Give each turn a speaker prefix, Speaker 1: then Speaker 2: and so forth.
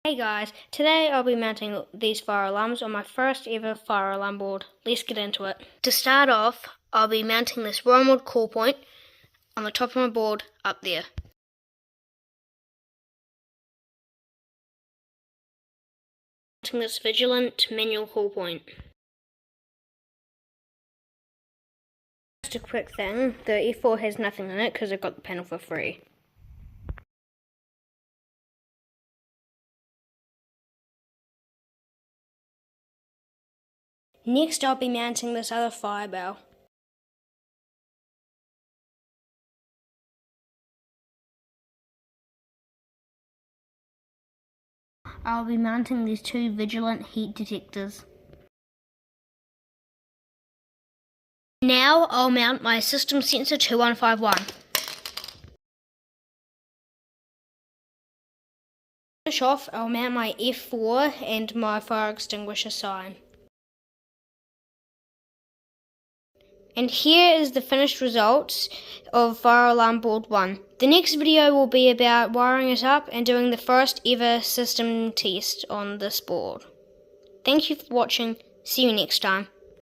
Speaker 1: Hey guys, today I'll be mounting these fire alarms on my first ever fire alarm board. Let's get into it. To start off, I'll be mounting this wormwood core point on the top of my board up there. Mounting this Vigilant manual core point. Just a quick thing, the F4 has nothing in it because I got the panel for free. Next I'll be mounting this other fire bell. I'll be mounting these two Vigilant heat detectors. Now I'll mount my system sensor 2151. To finish off, I'll mount my F4 and my fire extinguisher sign. And here is the finished results of Fire Alarm Board 1. The next video will be about wiring it up and doing the first ever system test on this board. Thank you for watching. See you next time.